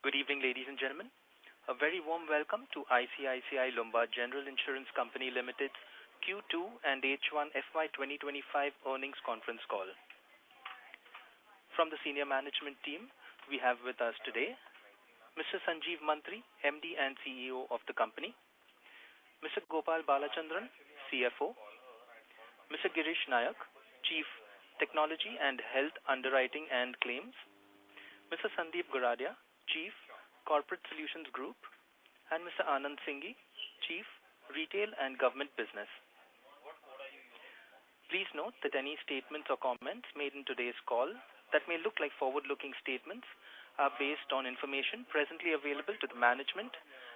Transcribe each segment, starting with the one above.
Good evening, ladies and gentlemen. A very warm welcome to ICICI Lombard General Insurance Company Limited's Q2 and H1 FY2025 earnings conference call. From the senior management team, we have with us today Mr. Sanjeev Mantri, MD and CEO of the company, Mr. Gopal Balachandran, CFO, Mr. Girish Nayak, Chief Technology and Health Underwriting and Claims, Mr. Sandeep Goradia, Chief Corporate Solutions Group, and Mr. Anand Singhi, Chief Retail and Government Business. Please note that any statements or comments made in today's call that may look like forward-looking statements are based on information presently available to the management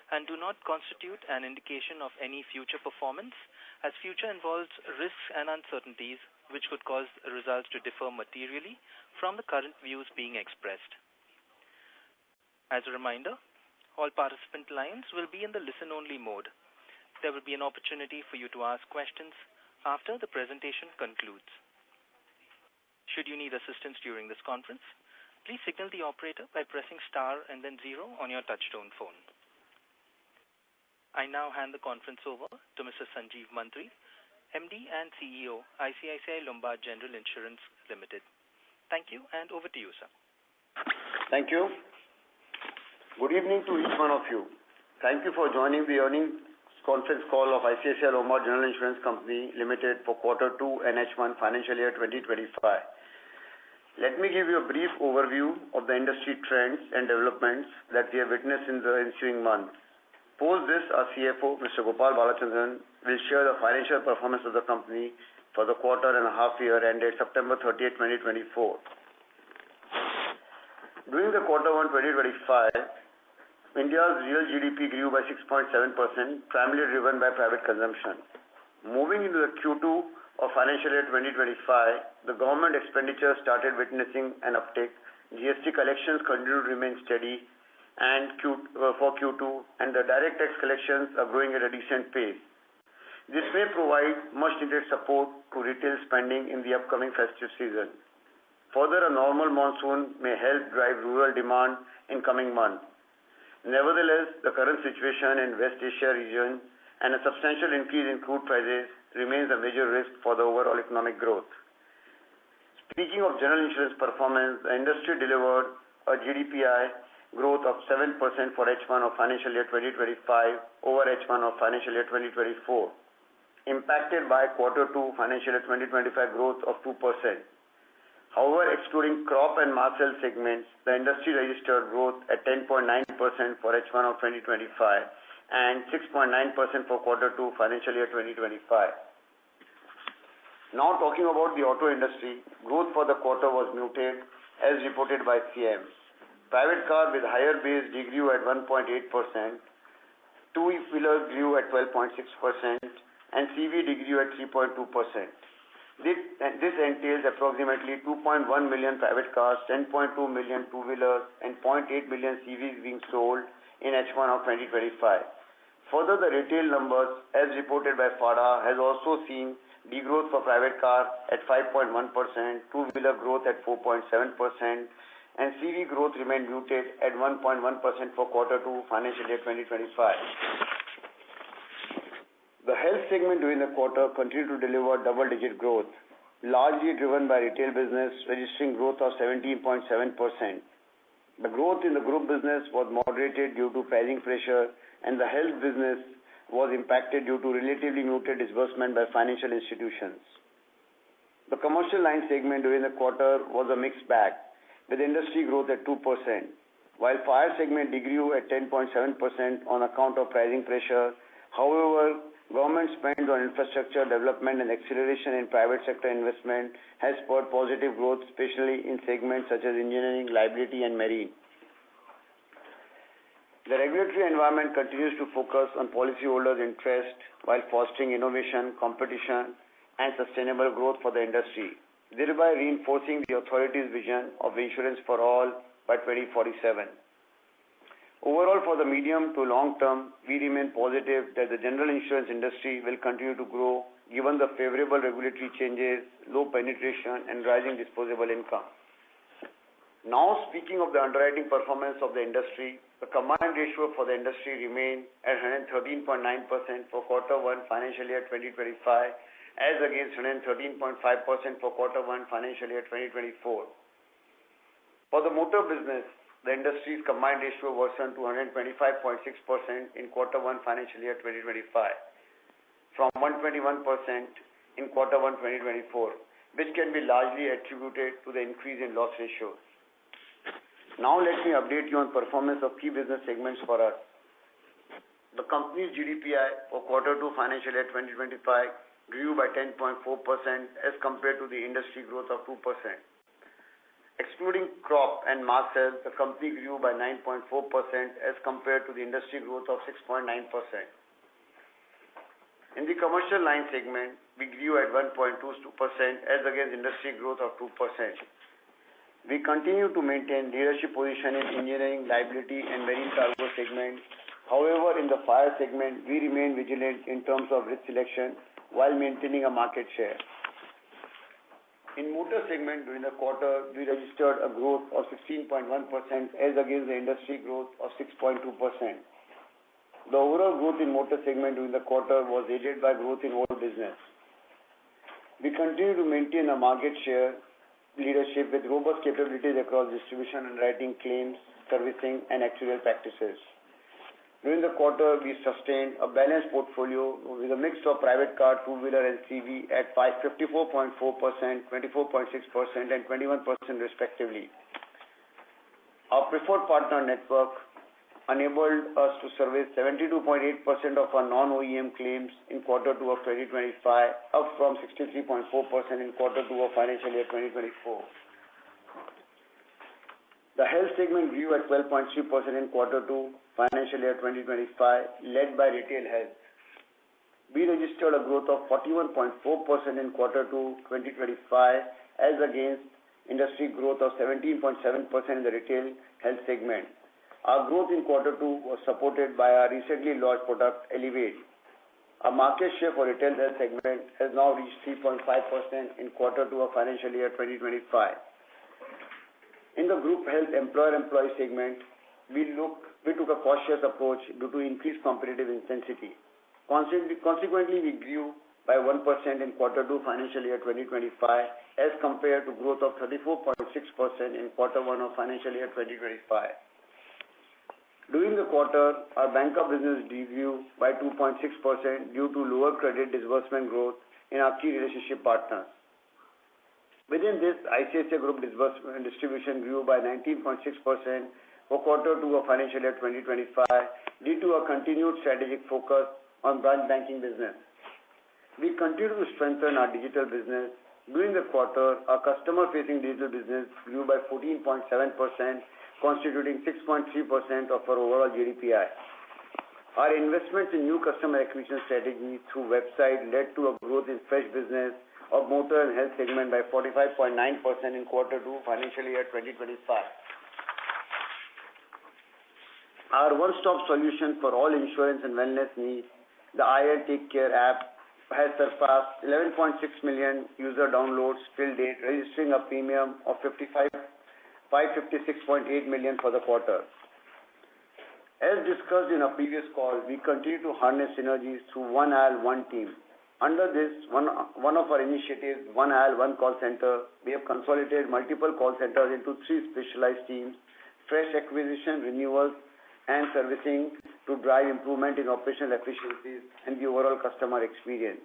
and do not constitute an indication of any future performance, as future involves risks and uncertainties which could cause results to differ materially from the current views being expressed. As a reminder, all participant lines will be in the listen-only mode. There will be an opportunity for you to ask questions after the presentation concludes. Should you need assistance during this conference, please signal the operator by pressing star and then 0 on your touchtone phone. I now hand the conference over to Mr. Sanjeev Mantri, MD and CEO, ICICI Lombard General Insurance Limited. Thank you, and over to you, sir. Thank you. Good evening to each one of you. Thank you for joining the earnings conference call of ICICI Lombard General Insurance Company Limited for Q2 and H1 financial year 2025. Let me give you a brief overview of the industry trends and developments that we have witnessed in the ensuing months. Post this, our CFO, Mr. Gopal Balachandran, will share the financial performance of the company for the quarter and a half year ended September 30, 2024. During the Q1 2025, India's real GDP grew by 6.7%, primarily driven by private consumption. Moving into the Q2 of financial year 2025, the government expenditure started witnessing an uptick. GST collections continue to remain steady for Q2, and the direct tax collections are growing at a decent pace. This may provide much-needed support to retail spending in the upcoming festive season. Further, a normal monsoon may help drive rural demand in coming months. Nevertheless, the current situation in West Asia region and a substantial increase in crude prices remains a major risk for the overall economic growth. Speaking of general insurance performance, the industry delivered a GDPI growth of 7% for H1 of financial year 2025 over H1 of financial year 2024, impacted by Q2 financial year 2025 growth of 2%. However, excluding crop and mass health segments, the industry registered growth at 10.9% for H1 of 2025 and 6.9% for Q2 financial year 2025. Now talking about the auto industry, growth for the quarter was muted as reported by CM. Private car with higher base degrew at 1.8%, two-wheelers grew at 12.6%, and CV degrew at 3.2%. This entails approximately 2.1 million private cars, 10.2 million two-wheelers, and 0.8 million CVs being sold in H1 of 2025. Further, the retail numbers, as reported by FADA, has also seen degrowth for private car at 5.1%, two-wheeler growth at 4.7%, and CV growth remained muted at 1.1% for Q2 financial year 2025. The health segment during the quarter continued to deliver double-digit growth, largely driven by retail business, registering growth of 17.7%. The growth in the group business was moderated due to pricing pressure, and the health business was impacted due to relatively muted disbursement by financial institutions. The commercial line segment during the quarter was a mixed bag, with industry growth at 2%, while fire segment degrew at 10.7% on account of pricing pressure. However, government spend on infrastructure development and acceleration in private sector investment has spurred positive growth, especially in segments such as engineering, liability, and marine. The regulatory environment continues to focus on policyholders' interest while fostering innovation, competition, and sustainable growth for the industry, thereby reinforcing the authority's vision of insurance for all by 2047. Overall, for the medium to long term, we remain positive that the general insurance industry will continue to grow given the favorable regulatory changes, low penetration, and rising disposable income. Now, speaking of the underwriting performance of the industry, the combined ratio for the industry remained at 113.9% for Q1 financial year 2025 as against 113.5% for Q1 financial year 2024. For the motor business, the industry's combined ratio worsened to 125.6% in Q1 financial year 2025 from 121% in Q1 2024, which can be largely attributed to the increase in loss ratios. Now let me update you on performance of key business segments for us. The company's GDPI for Q2 financial year 2025 grew by 10.4% as compared to the industry growth of 2%. Excluding crop and mass health, the company grew by 9.4% as compared to the industry growth of 6.9%. In the commercial line segment, we grew at 1.22% as against industry growth of 2%. We continue to maintain leadership position in engineering, liability and marine cargo segment. However, in the fire segment, we remain vigilant in terms of risk selection while maintaining a market share. In motor segment during the quarter, we registered a growth of 16.1% as against the industry growth of 6.2%. The overall growth in motor segment during the quarter was aided by growth in old business. We continue to maintain a market share leadership with robust capabilities across distribution, underwriting, claims, servicing and actuarial practices. During the quarter, we sustained a balanced portfolio with a mix of private car, two-wheeler and CV at 54.4%, 24.6% and 21% respectively. Our preferred partner network enabled us to service 72.8% of our non-OEM claims in Q2 of 2025, up from 63.4% in Q2 of financial year 2024. The health segment grew at 12.3% in Q2 financial year 2025, led by retail health. We registered a growth of 41.4% in Q2 2025 as against industry growth of 17.7% in the retail health segment. Our growth in Q2 was supported by our recently launched product, Elevate. Our market share for retail health segment has now reached 3.5% in Q2 of financial year 2025. In the group health employer-employee segment, we took a cautious approach due to increased competitive intensity. Consequently, we grew by 1% in Q2 financial year 2025 as compared to growth of 34.6% in Q1 of financial year 2025. During the quarter, our banker business grew by 2.6% due to lower credit disbursement growth in our key relationship partners. Within this, ICICI Group disbursement distribution grew by 19.6% for Q2 of financial year 2025 due to a continued strategic focus on branch banking business. We continue to strengthen our digital business. During the quarter, our customer-facing digital business grew by 14.7%, constituting 6.3% of our overall GDPI. Our investments in new customer acquisition strategy through website led to a growth in fresh business of motor and health segment by 45.9% in Q2 financial year 2025. Our one-stop solution for all insurance and wellness needs, the IL Take Care app, has surpassed 11.6 million user downloads till date, registering a premium of 556.8 million for the quarter. As discussed in our previous call, we continue to harness synergies through One IL, One Team. Under this, one of our initiatives, One IL, One Call Center, we have consolidated multiple call centers into 3 specialized teams, fresh acquisition, renewals, and servicing to drive improvement in operational efficiencies and the overall customer experience.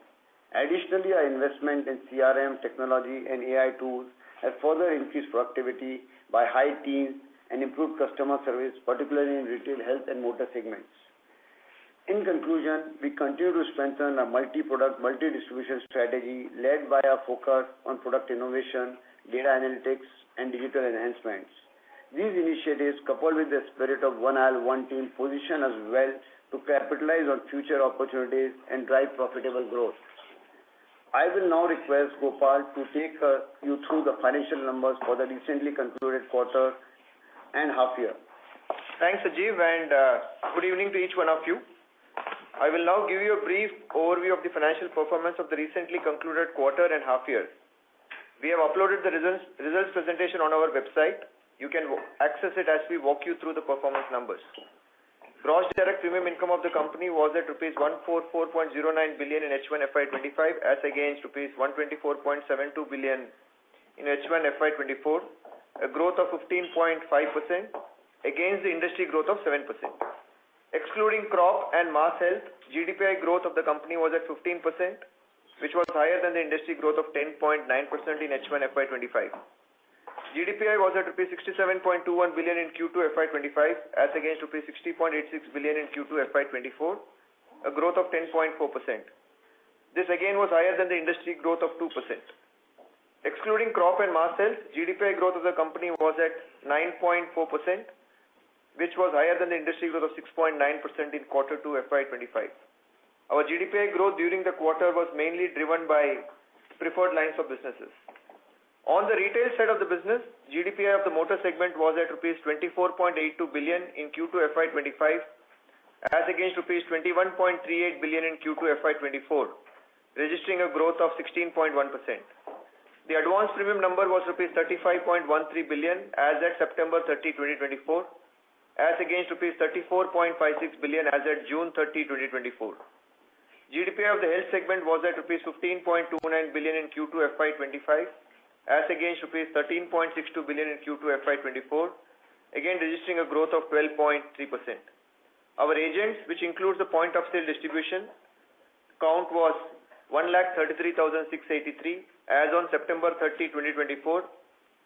Additionally, our investment in CRM, technology, and AI tools has further increased productivity by high teens and improved customer service, particularly in retail health and motor segments. In conclusion, we continue to strengthen our multi-product, multi-distribution strategy led by our focus on product innovation, data analytics, and digital enhancements. These initiatives, coupled with the spirit of One IL, One Team, position us well to capitalize on future opportunities and drive profitable growth. I will now request Gopal to take you through the financial numbers for the recently concluded quarter and half year. Thanks, Sajeev, and good evening to each one of you. I will now give you a brief overview of the financial performance of the recently concluded quarter and half year. We have uploaded the results presentation on our website. You can access it as we walk you through the performance numbers. Gross direct premium income of the company was at rupees 144.09 billion in H1 FY25 as against rupees 124.72 billion in H1 FY24, a growth of 15.5% against the industry growth of 7%. Excluding crop and mass health, GDPI growth of the company was at 15%, which was higher than the industry growth of 10.9% in H1 FY25. GDPI was at rupees 67.21 billion in Q2 FY25 as against rupees 60.86 billion in Q2 FY24, a growth of 10.4%. This again was higher than the industry growth of 2%. Excluding crop and mass health, GDPI growth of the company was at 9.4%, which was higher than the industry growth of 6.9% in Q2 FY25. Our GDPI growth during the quarter was mainly driven by preferred lines of businesses. On the retail side of the business, GDPI of the motor segment was at rupees 24.82 billion in Q2 FY25 as against rupees 21.38 billion in Q2 FY24, registering a growth of 16.1%. The advance premium number was rupees 35.13 billion as at September 30, 2024, as against rupees 34.56 billion as at June 30, 2024. GDPI of the health segment was at rupees 15.29 billion in Q2 FY25, as against rupees 13.62 billion in Q2 FY24, again registering a growth of 12.3%. Our agents, which includes the point of sale distribution, count was 1,33,683 as on September 30, 2024,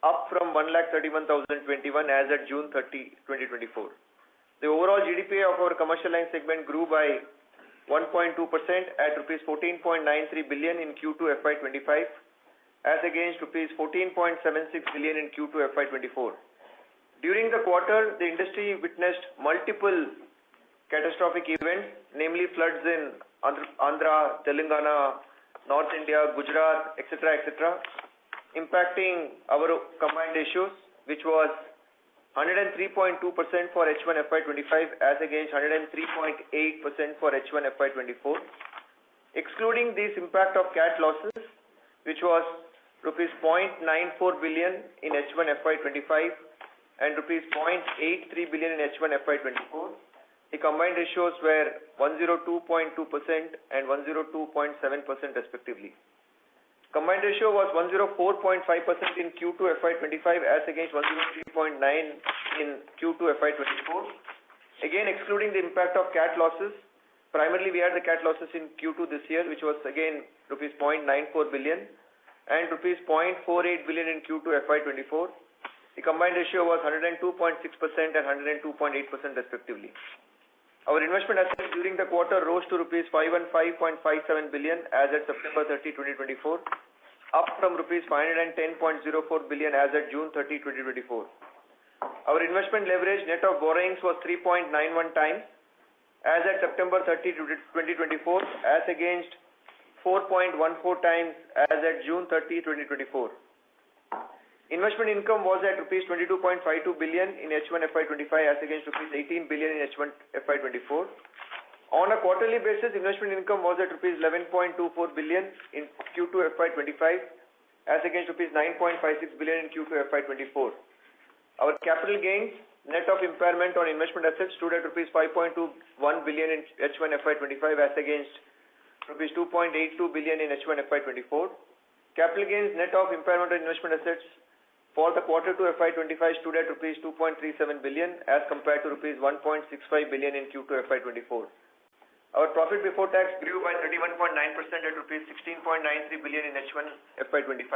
up from 1,31,021 as at June 30, 2024. The overall GDPI of our commercial line segment grew by 1.2% at rupees 14.93 billion in Q2 FY25 as against rupees 14.76 billion in Q2 FY24. During the quarter, the industry witnessed multiple catastrophic events, namely floods in Andhra, Telangana, North India, Gujarat, etc., impacting our combined ratios, which was 103.2% for H1 FY25 as against 103.8% for H1 FY24. Excluding this impact of cat losses, which was rupees 0.94 billion in H1 FY25 and rupees 0.83 billion in H1 FY24, the combined ratios were 102.2% and 102.7% respectively. Combined ratio was 104.5% in Q2 FY25 as against 103.9% in Q2 FY24. Again, excluding the impact of cat losses, primarily we had the cat losses in Q2 this year, which was again rupees 0.94 billion and rupees 0.48 billion in Q2 FY24. The combined ratio was 102.6% and 102.8% respectively. Our investment assets during the quarter rose to rupees 515.57 billion as at September 30, 2024, up from rupees 510.04 billion as at June 30, 2024. Our investment leverage net of borrowings was 3.91 times as at September 30, 2024, as against 4.14 times as at June 30, 2024. Investment income was at rupees 22.52 billion in H1 FY25 as against rupees 18 billion in H1 FY24. On a quarterly basis, investment income was at rupees 11.24 billion in Q2 FY25 as against rupees 9.56 billion in Q2 FY24. Our capital gains, net of impairment on investment assets, stood at rupees 5.21 billion in H1 FY25 as against rupees 2.82 billion in H1 FY24. Capital gains, net of impairment on investment assets, for the quarter 2 FY25 stood at rupees 2.37 billion as compared to rupees 1.65 billion in Q2 FY24. Our profit before tax grew by 31.9% at rupees 16.93 billion in H1 FY25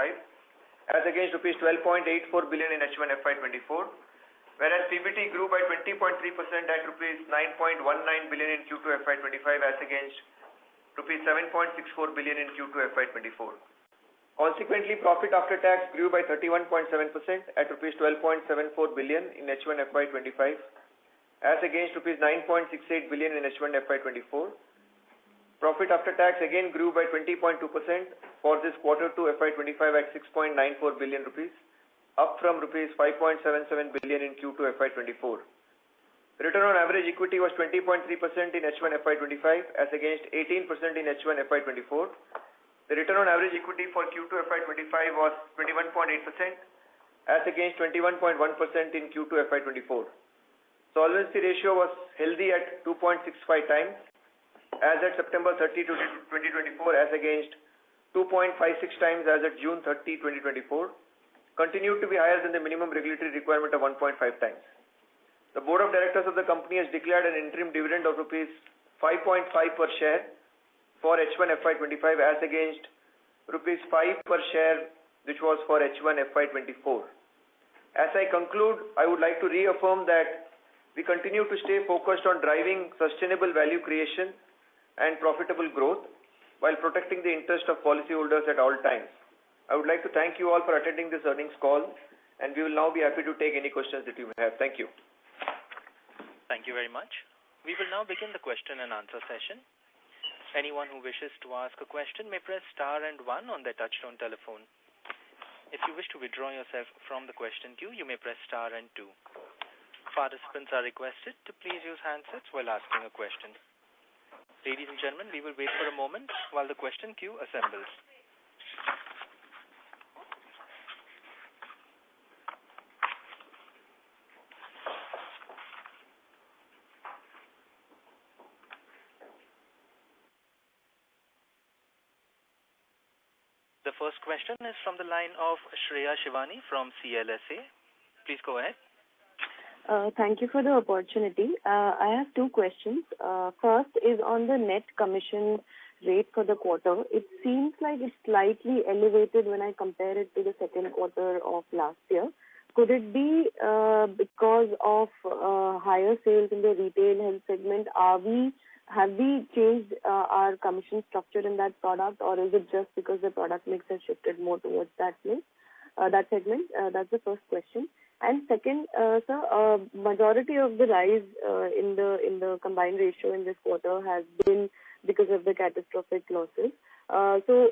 as against rupees 12.84 billion in H1 FY24, whereas PBT grew by 20.3% at rupees 9.19 billion in Q2 FY25 as against rupees 7.64 billion in Q2 FY24. Consequently, profit after tax grew by 31.7% at rupees 12.74 billion in H1 FY25 as against rupees 9.68 billion in H1 FY24. Profit after tax again grew by 20.2% for this quarter 2 FY25 at 6.94 billion rupees, up from rupees 5.77 billion in Q2 FY24. Return on average equity was 20.3% in H1 FY25 as against 18% in H1 FY24. The return on average equity for Q2 FY25 was 21.8% as against 21.1% in Q2 FY24. Solvency ratio was healthy at 2.65 times as at September 30, 2024, as against 2.56 times as at June 30, 2024, continued to be higher than the minimum regulatory requirement of 1.5 times. The Board of Directors of the company has declared an interim dividend of rupees 5.5 per share for H1 FY25 as against rupees 5 per share, which was for H1 FY24. As I conclude, I would like to reaffirm that we continue to stay focused on driving sustainable value creation and profitable growth while protecting the interest of policyholders at all times. I would like to thank you all for attending this earnings call, and we will now be happy to take any questions that you may have. Thank you. Thank you very much. We will now begin the question and answer session. Anyone who wishes to ask a question may press star and 1 on their touchtone telephone. If you wish to withdraw yourself from the question queue, you may press star and 2. Participants are requested to please use handsets while asking a question. Ladies and gentlemen, we will wait for a moment while the question queue assembles. The first question is from the line of Shreya Shivani from CLSA. Please go ahead. Thank you for the opportunity. I have two questions. First is on the net commission rate for the quarter. It seems like it's slightly elevated when I compare it to the second quarter of last year. Could it be because of higher sales in the retail health segment? Have we changed our commission structure in that product, or is it just because the product mix has shifted more towards that segment? That's the first question. And second, sir, majority of the rise in the combined ratio in this quarter has been because of the catastrophic losses. So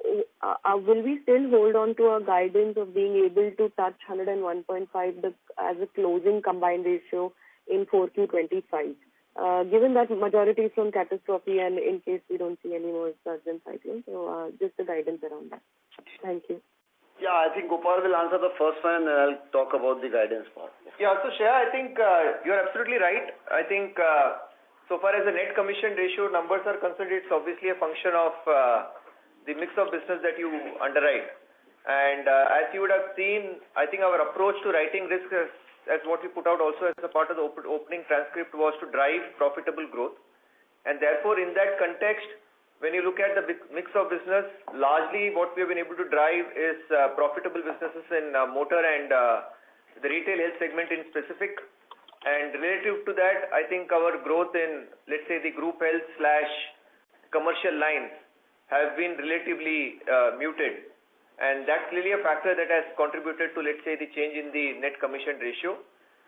will we still hold on to our guidance of being able to touch 101.5 as a closing combined ratio in 4Q25? Given that majority is from catastrophe and in case we don't see any more surge in cycling, so just the guidance around that. Thank you. Yeah, I think Gopal will answer the first one and then I'll talk about the guidance part. Yeah, so Shreya, I think you're absolutely right. I think so far as the net commission ratio numbers are concerned, it's obviously a function of the mix of business that you underwrite. And as you would have seen, I think our approach to writing risk as what we put out also as a part of the opening transcript was to drive profitable growth. And therefore, in that context, when you look at the mix of business, largely what we have been able to drive is profitable businesses in motor and the retail health segment in specific. And relative to that, I think our growth in, let's say, the group health / commercial lines have been relatively muted. And that's clearly a factor that has contributed to, let's say, the change in the net commission ratio.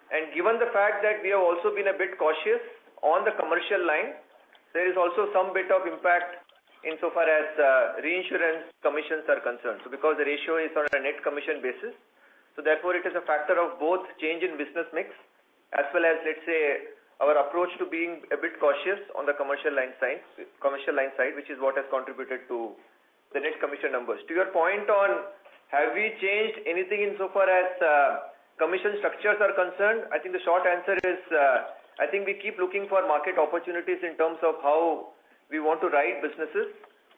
And given the fact that we have also been a bit cautious on the commercial line, there is also some bit of impact insofar as reinsurance commissions are concerned. So because the ratio is on a net commission basis, so therefore it is a factor of both change in business mix as well as, let's say, our approach to being a bit cautious on the commercial line side, which is what has contributed to the net commission numbers. To your point on have we changed anything insofar as commission structures are concerned, I think the short answer is I think we keep looking for market opportunities in terms of how we want to write businesses.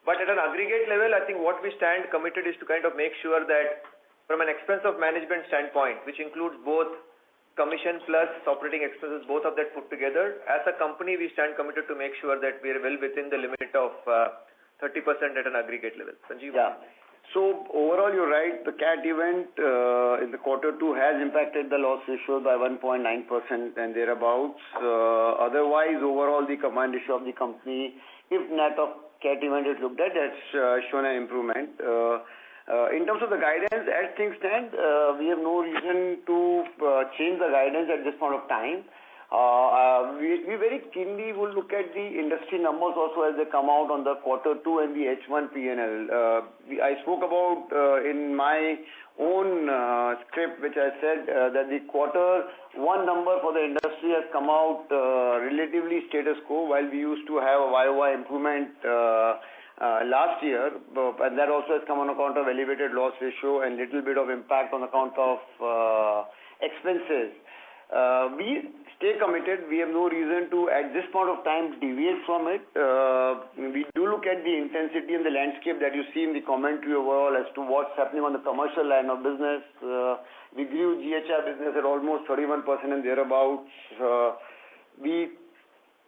But at an aggregate level, I think what we stand committed is to kind of make sure that from an expense of management standpoint, which includes both commission plus operating expenses, both of that put together, as a company, we stand committed to make sure that we are well within the limit of 30% at an aggregate level. Sanjeev? Yeah. So overall, you're right. The CAT event in the quarter 2 has impacted the loss ratio by 1.9% and thereabouts. Otherwise, overall, the combined ratio of the company, if net of CAT event is looked at, that's shown an improvement. In terms of the guidance, as things stand, we have no reason to change the guidance at this point of time. We very keenly will look at the industry numbers also as they come out on the quarter 2 and the H1 P&L. I spoke about in my own script, which I said that the quarter 1 number for the industry has come out relatively status quo, while we used to have a YOY improvement last year, and that also has come on account of elevated loss ratio and little bit of impact on account of expenses. We stay committed. We have no reason to, at this point of time, deviate from it. We do look at the intensity and the landscape that you see in the commentary overall as to what's happening on the commercial line of business. We grew GHR business at almost 31% and thereabouts.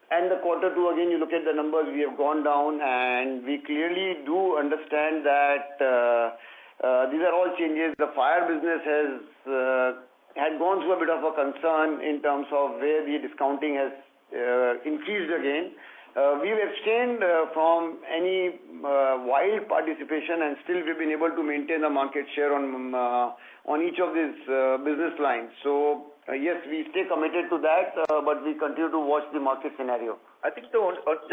And the quarter two, again, you look at the numbers, we have gone down, and we clearly do understand that these are all changes. The fire business had gone through a bit of a concern in terms of where the discounting has increased again. We've abstained from any wild participation, and still we've been able to maintain a market share on each of these business lines. So yes, we stay committed to that, but we continue to watch the market scenario. I think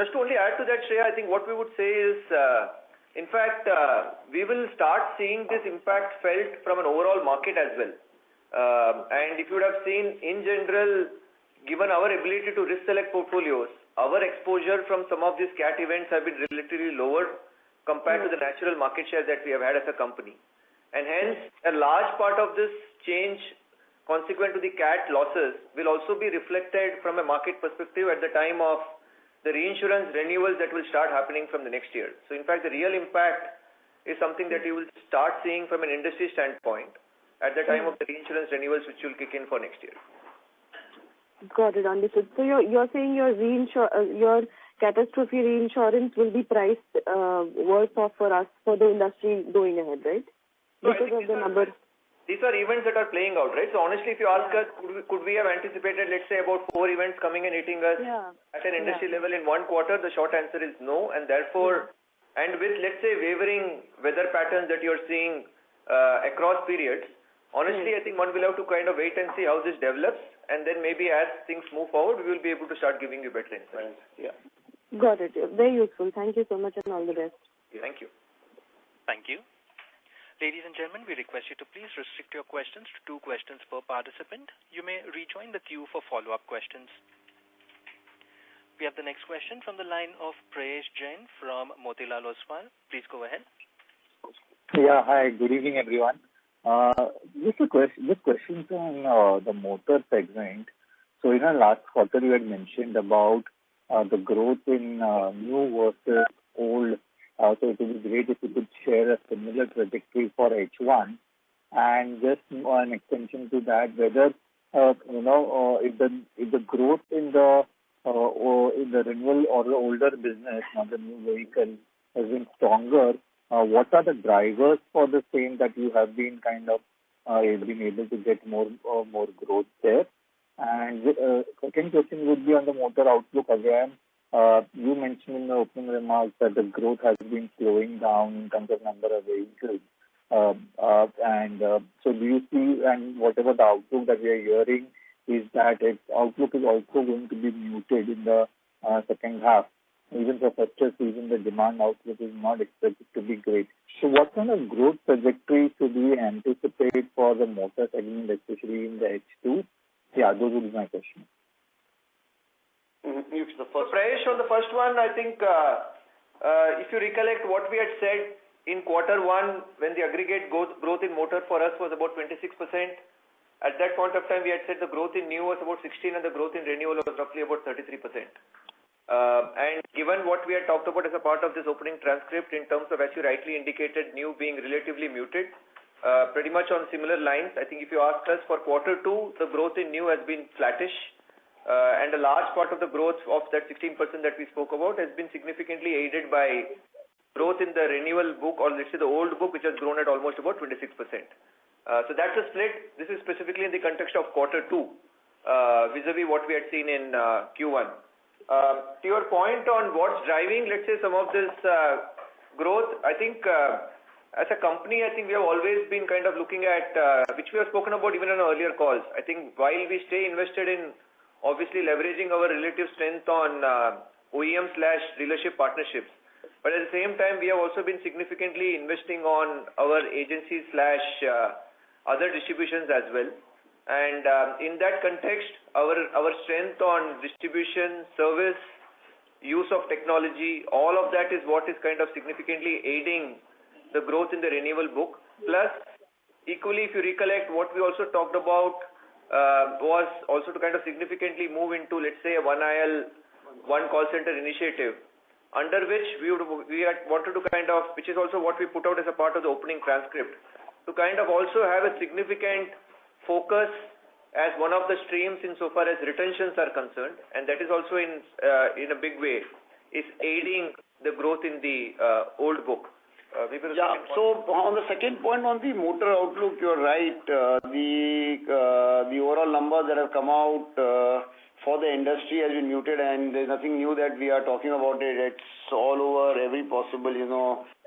just to only add to that, Shreya, I think what we would say is, in fact, we will start seeing this impact felt from an overall market as well. And if you would have seen, in general, given our ability to risk select portfolios, our exposure from some of these cat events have been relatively lower compared to the natural market share that we have had as a company. And hence, a large part of this change consequent to the cat losses will also be reflected from a market perspective at the time of the reinsurance renewals that will start happening from the next year. So in fact, the real impact is something that you will start seeing from an industry standpoint at the time of the reinsurance renewals, which will kick in for next year. Got it, understood. So you're saying your catastrophe reinsurance will be priced worse off for us, for the industry going ahead, right? Because of the number. These are events that are playing out, right? So honestly, if you ask us, could we have anticipated, let's say, about 4 events coming and hitting us at an industry level in one quarter? The short answer is no. And therefore, and with, let's say, wavering weather patterns that you're seeing across periods, honestly, I think one will have to kind of wait and see how this develops. And then maybe as things move forward, we will be able to start giving you better insights. Yeah. Got it. Very useful. Thank you so much and all the best. Thank you. Thank you. Ladies and gentlemen, we request you to please restrict your questions to 2 questions per participant. You may rejoin the queue for follow-up questions. We have the next question from the line of Prayesh Jain from Motilal Oswal. Please go ahead. Yeah, hi. Good evening, everyone. This question on the motor segment. So in our last quarter, you had mentioned about the growth in new versus old. So it would be great if you could share a similar trajectory for H1, and just an extension to that, whether if the growth in the renewal or the older business, not the new vehicle, has been stronger. What are the drivers for the same that you have been kind of been able to get more growth there? And second question would be on the motor outlook again. You mentioned in the opening remarks that the growth has been slowing down in terms of number of vehicles. So do you see, and whatever the outlook that we are hearing, is that its outlook is also going to be muted in the second half? Even for festive season, the demand outlook is not expected to be great. So what kind of growth trajectory should we anticipate for the motor segment, especially in the H2? Yeah, those would be my questions. So Prayesh, on the first one, I think if you recollect what we had said in quarter one, when the aggregate growth in motor for us was about 26%, at that point of time we had said the growth in new was about 16% and the growth in renewal was roughly about 33%. And given what we had talked about as a part of this opening transcript in terms of, as you rightly indicated, new being relatively muted, pretty much on similar lines. I think if you ask us for quarter two, the growth in new has been flattish. And a large part of the growth of that 16% that we spoke about has been significantly aided by growth in the renewal book, or let's say the old book, which has grown at almost about 26%. So that's a split. This is specifically in the context of quarter two, vis-a-vis what we had seen in Q1. To your point on what's driving, let's say, some of this growth, I think as a company, I think we have always been kind of looking at, which we have spoken about even on earlier calls. I think while we stay invested in obviously leveraging our relative strength on OEM/dealership partnerships, but at the same time, we have also been significantly investing on our agencies/other distributions as well. And in that context, our strength on distribution, service, use of technology, all of that is what is kind of significantly aiding the growth in the renewal book. Plus, equally, if you recollect, what we also talked about was also to kind of significantly move into, let's say, a one IL, one call center initiative, under which we had wanted to kind of, which is also what we put out as a part of the opening transcript, to kind of also have a significant focus as one of the streams insofar as retentions are concerned, and that is also in a big way is aiding the growth in the old book. So on the second point on the motor outlook, you're right. The overall numbers that have come out for the industry has been muted, and there's nothing new that we are talking about it. It's all over every possible,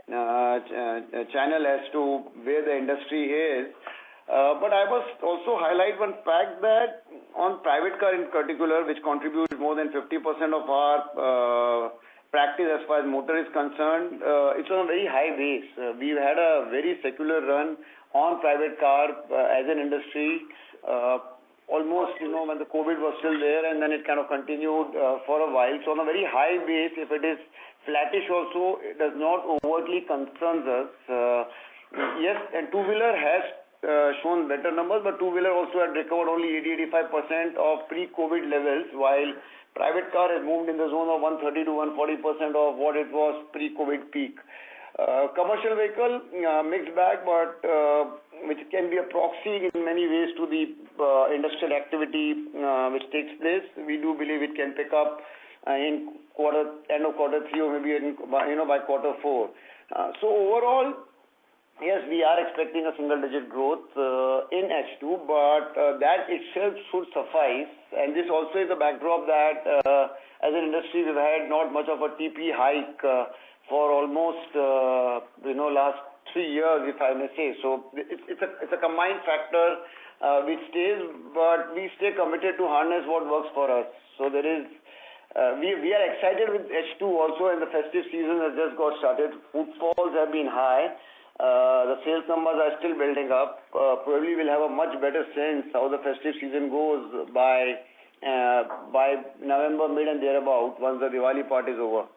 channel as to where the industry is. But I must also highlight one fact that on private car in particular, which contributes more than 50% of our practice as far as motor is concerned, it's on a very high base. We've had a very secular run on private car as an industry, almost, when the COVID was still there, and then it kind of continued for a while. So on a very high base, if it is flattish also, it does not overtly concerns us. Yes, and two-wheeler has shown better numbers, but two-wheeler also had recovered only 80-85% of pre-COVID levels, while private car has moved in the zone of 130 to 140% of what it was pre-COVID peak. Commercial vehicle, mixed bag, but which can be a proxy in many ways to the industrial activity which takes place. We do believe it can pick up in end of quarter 3 or maybe by quarter 4. So overall, yes, we are expecting a single-digit growth in H2, but that itself should suffice. And this also is a backdrop that, as an industry, we've had not much of a TP hike for almost, last 3 years, if I may say. So it's a combined factor which stays, but we stay committed to harness what works for us. So there is. We are excited with H2 also, and the festive season has just got started. Footfalls have been high. The sales numbers are still building up. Probably we'll have a much better sense how the festive season goes by November mid and thereabout, once the Diwali part is over.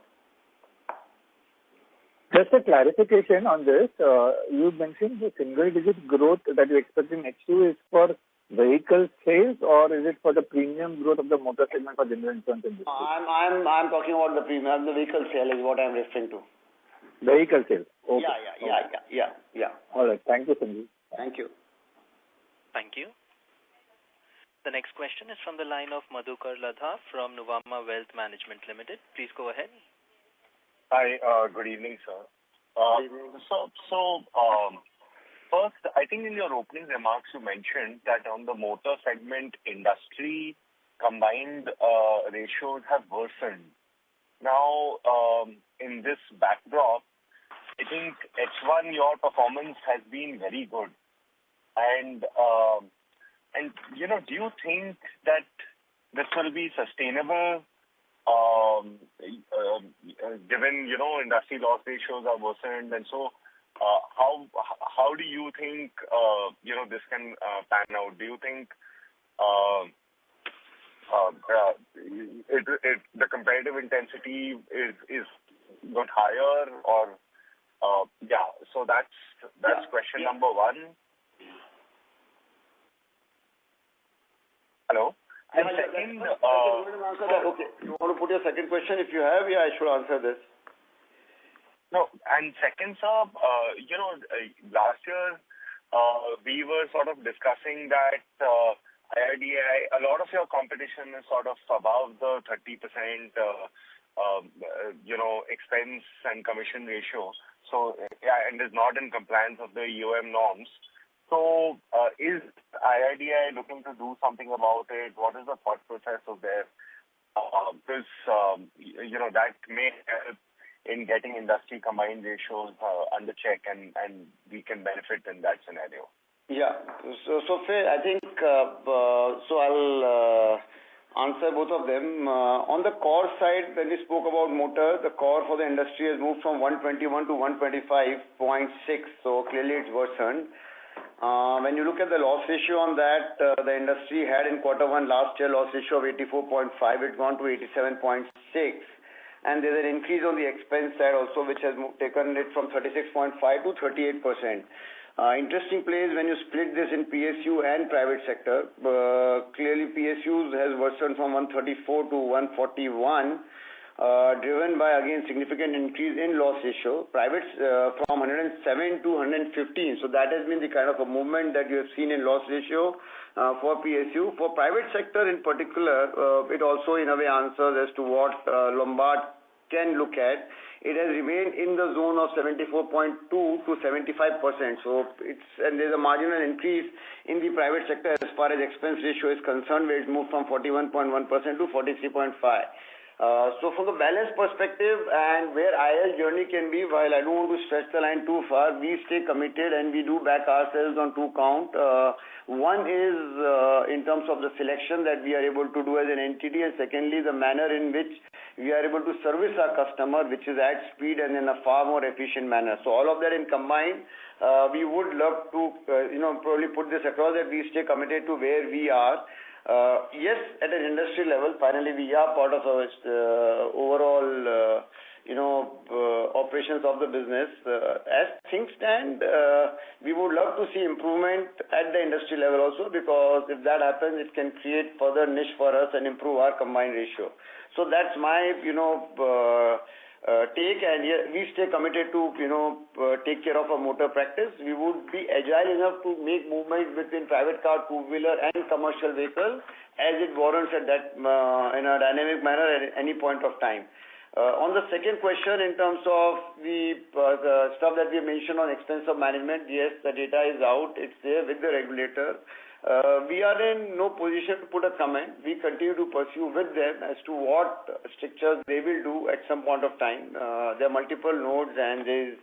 Just a clarification on this. You mentioned the single-digit growth that you expect in H2 is for vehicle sales, or is it for the premium growth of the motor segment for general insurance industry? I'm talking about the premium. The vehicle sale is what I'm referring to. Vehicle sales. Okay. Yeah. All right. Thank you, Sanjeev. Thank you. Thank you. The next question is from the line of Madhukar Ladha from Nuvama Wealth Management Limited. Please go ahead. Hi, good evening, sir. First, I think in your opening remarks you mentioned that on the motor segment, industry combined ratios have worsened. Now, in this backdrop, I think H1 your performance has been very good, and do you think that this will be sustainable? Given industry loss ratios are worsened, and so how do you think this can pan out? Do you think the competitive intensity is got higher, or so that's question number one. Hello. And second, okay. You want to put your second question? If you have, I should answer this. No, and second, sir, last year we were sort of discussing that IRDAI, a lot of your competition is sort of above the 30%, expense and commission ratio. So, and is not in compliance of the EOM norms. So, is IRDAI looking to do something about it? What is the thought process of there? Because, that may help in getting industry combined ratios under check, and we can benefit in that scenario. Yeah. So fair, I think, so I'll answer both of them. On the core side, when we spoke about motor, the core for the industry has moved from 121 to 125.6, so clearly it's worsened. When you look at the loss ratio on that, the industry had in quarter 1 last year loss ratio of 84.5, it's gone to 87.6. and there's an increase on the expense side also, which has taken it from 36.5 to 38%. Interesting place when you split this in PSU and private sector. Clearly, PSUs has worsened from 134 to 141. Driven by, again, significant increase in loss ratio. Privates from 107 to 115. So that has been the kind of a movement that you have seen in loss ratio for PSU. For private sector in particular, it also in a way answers as to what Lombard can look at. It has remained in the zone of 74.2 to 75%. So and there's a marginal increase in the private sector as far as expense ratio is concerned, where it's moved from 41.1% to 43.5%. So from the balance perspective and where IL journey can be, while I don't want to stretch the line too far, we stay committed and we do back ourselves on two counts. One is in terms of the selection that we are able to do as an entity, and secondly, the manner in which we are able to service our customer, which is at speed and in a far more efficient manner. So all of that in combined, we would love to, probably put this across that we stay committed to where we are. Yes, at an industry level, finally we are part of our overall, operations of the business. As things stand, we would love to see improvement at the industry level also, because if that happens, it can create further niche for us and improve our combined ratio. So that's my, take, and we stay committed to, take care of our motor practice. We would be agile enough to make movement between private car, two-wheeler and commercial vehicle as it warrants at that, in a dynamic manner at any point of time. On the second question, in terms of the stuff that we mentioned on expense of management, yes, the data is out. It's there with the regulator. We are in no position to put a comment. We continue to pursue with them as to what strictures they will do at some point of time. There are multiple nodes and there is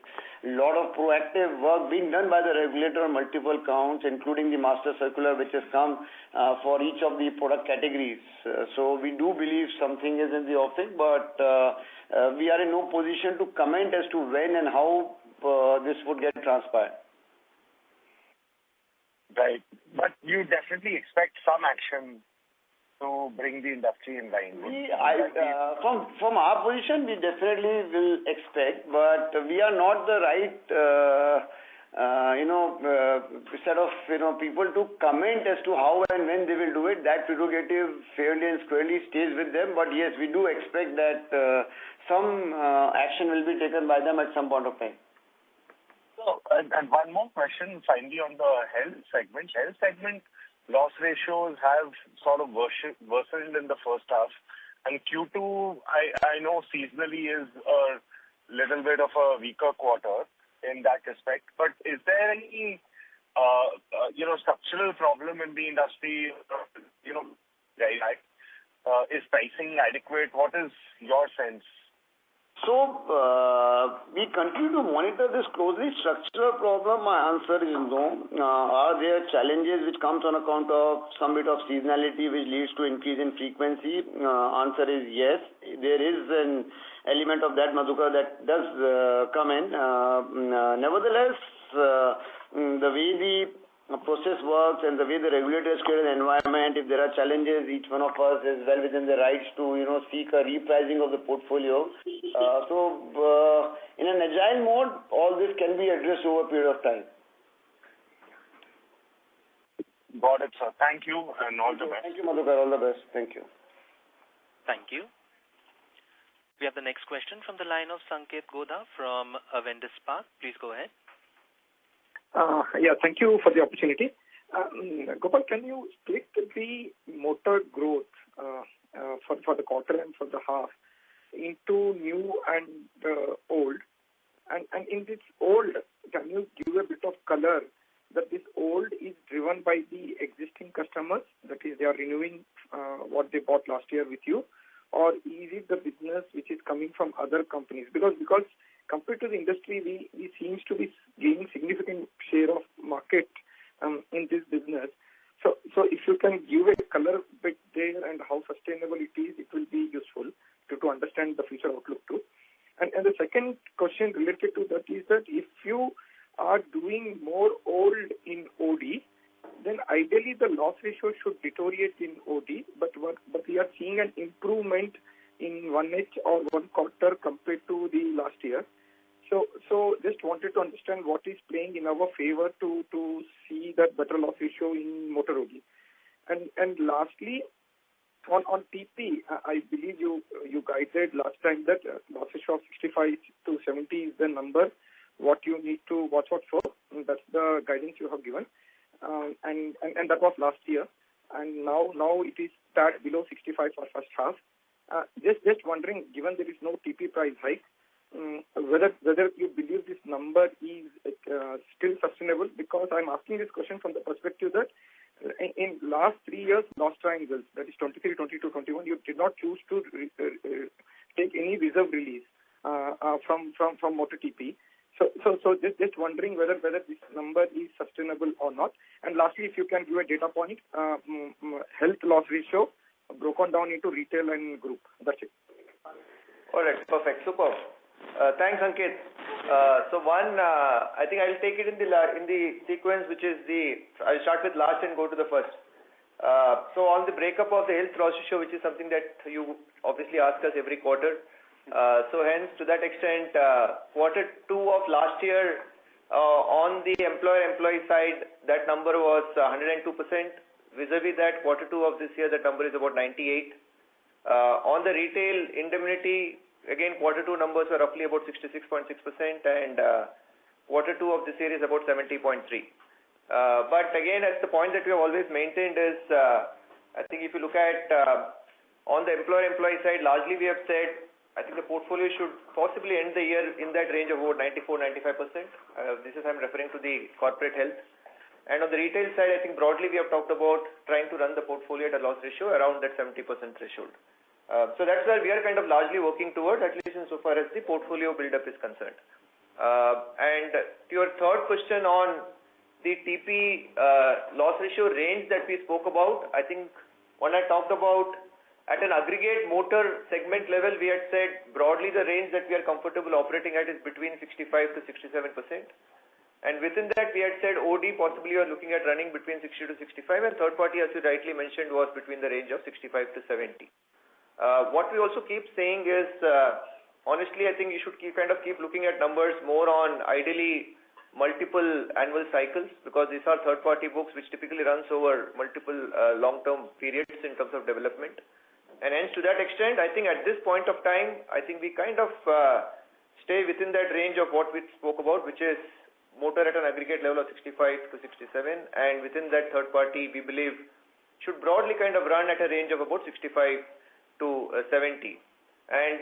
a lot of proactive work being done by the regulator on multiple counts, including the master circular which has come for each of the product categories. So we do believe something is in the offing, but we are in no position to comment as to when and how this would get transpired. Right. But you definitely expect some action to bring the industry in line. From our position, we definitely will expect, but we are not the right, set of, people to comment as to how and when they will do it. That prerogative fairly and squarely stays with them. But yes, we do expect that some action will be taken by them at some point of time. So, and one more question finally on the health segment. Health segment loss ratios have sort of worsened in the first half, and Q2 I know seasonally is a little bit of a weaker quarter in that respect. But is there any structural problem in the industry? Is pricing adequate? What is your sense? So, we continue to monitor this closely. Structural problem, my answer is no. Are there challenges which comes on account of some bit of seasonality which leads to increase in frequency? Answer is yes. There is an element of that, Madhukar, that does come in. Nevertheless, the way the process works and the way the regulators create an environment, if there are challenges, each one of us is well within the rights to, seek a repricing of the portfolio. So, in an agile mode, all this can be addressed over a period of time. Got it, sir. Thank you and all the best. Thank you, Madhukar. All the best. Thank you. Thank you. We have the next question from the line of Sanket Godha from Avendus Spark. Please go ahead. Thank you for the opportunity. Gopal, can you split the motor growth for the quarter and for the half into new and old? And in this old, can you give a bit of color that this old is driven by the existing customers, that is, they are renewing what they bought last year with you, or is it the business which is coming from other companies? Because compared to the industry, we seems to be gaining significant share of market in this business. So if you can give a color bit there and how sustainable it is, it will be useful to understand the future outlook too. And the second question related to that is that if you are doing more old in OD, then ideally the loss ratio should deteriorate in OD, but we are seeing an improvement in 1H or one quarter compared to the last year. So just wanted to understand what is playing in our favor to see that better loss ratio in motor OD. And lastly, on TP, I believe you guided last time that loss ratio of 65 to 70 is the number what you need to watch out for. That's the guidance you have given, and that was last year. And now it is that below 65 for first half. Just wondering, given there is no TP price hike, whether you believe this number is still sustainable, because I'm asking this question from the perspective that in last 3 years loss triangles, that is 23, 22, 21, you did not choose to take any reserve release from motor TP. So just wondering whether this number is sustainable or not. And lastly, if you can give a data point, health loss ratio broken down into retail and group. That's it. All right, perfect, super. Thanks, Ankit. So one, I think I'll take it in the sequence, which is I'll start with last and go to the first. So on the breakup of the health loss ratio, which is something that you obviously ask us every quarter. So hence, to that extent, quarter 2 of last year, on the employer-employee side, that number was 102%. Vis-a-vis that, quarter 2 of this year, that number is about 98. On the retail indemnity, again, quarter 2 numbers were roughly about 66.6%, and quarter 2 of this year is about 70.3. But again, as the point that we have always maintained is, I think if you look at on the employer-employee side, largely we have said, I think the portfolio should possibly end the year in that range of about 94-95%. This is I'm referring to the corporate health. And on the retail side, I think broadly we have talked about trying to run the portfolio at a loss ratio around that 70% threshold. So that's where we are kind of largely working toward, at least insofar as the portfolio build-up is concerned. And to your third question on the TP loss ratio range that we spoke about, I think when I talked about at an aggregate motor segment level, we had said broadly the range that we are comfortable operating at is between 65 to 67%. And within that, we had said OD possibly you are looking at running between 60 to 65, and third party, as you rightly mentioned, was between the range of 65 to 70. What we also keep saying is, honestly, I think you should keep looking at numbers more on ideally multiple annual cycles, because these are third party books which typically runs over multiple long-term periods in terms of development. And hence, to that extent, I think at this point of time, I think we kind of stay within that range of what we spoke about, which is motor at an aggregate level of 65 to 67, and within that third party, we believe should broadly kind of run at a range of about 65 to 70. And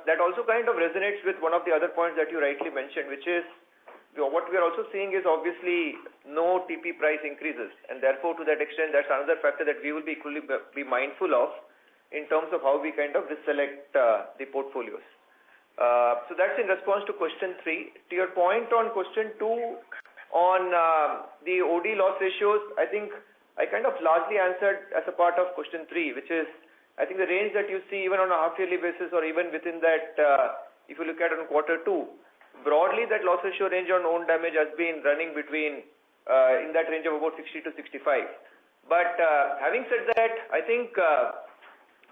that also kind of resonates with one of the other points that you rightly mentioned, which is what we are also seeing is obviously no TP price increases, and therefore to that extent, that's another factor that we will be equally be mindful of in terms of how we kind of select the portfolios. So that's in response to question 3. To your point on question 2 on the OD loss ratios, I think I kind of largely answered as a part of question 3, which is I think the range that you see even on a half-yearly basis or even within that, if you look at on quarter 2, broadly that loss ratio range on own damage has been running between in that range of about 60 to 65. But having said that, I think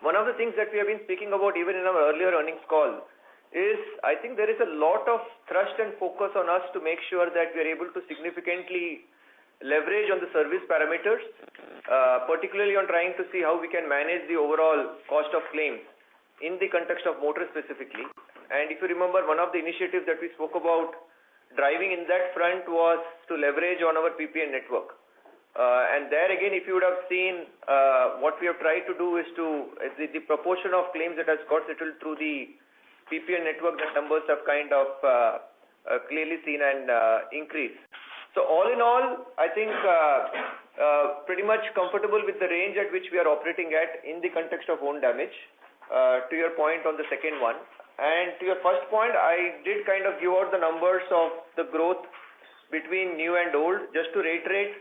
one of the things that we have been speaking about even in our earlier earnings call is I think there is a lot of thrust and focus on us to make sure that we are able to significantly leverage on the service parameters, particularly on trying to see how we can manage the overall cost of claims in the context of motor specifically. And if you remember, one of the initiatives that we spoke about driving in that front was to leverage on our PPN network. And there again, if you would have seen, what we have tried to do is to the proportion of claims that has got settled through the PPN network, the numbers have kind of clearly seen an increase. So all in all, I think pretty much comfortable with the range at which we are operating at in the context of own damage, to your point on the second one. And to your first point, I did kind of give out the numbers of the growth between new and old. Just to reiterate,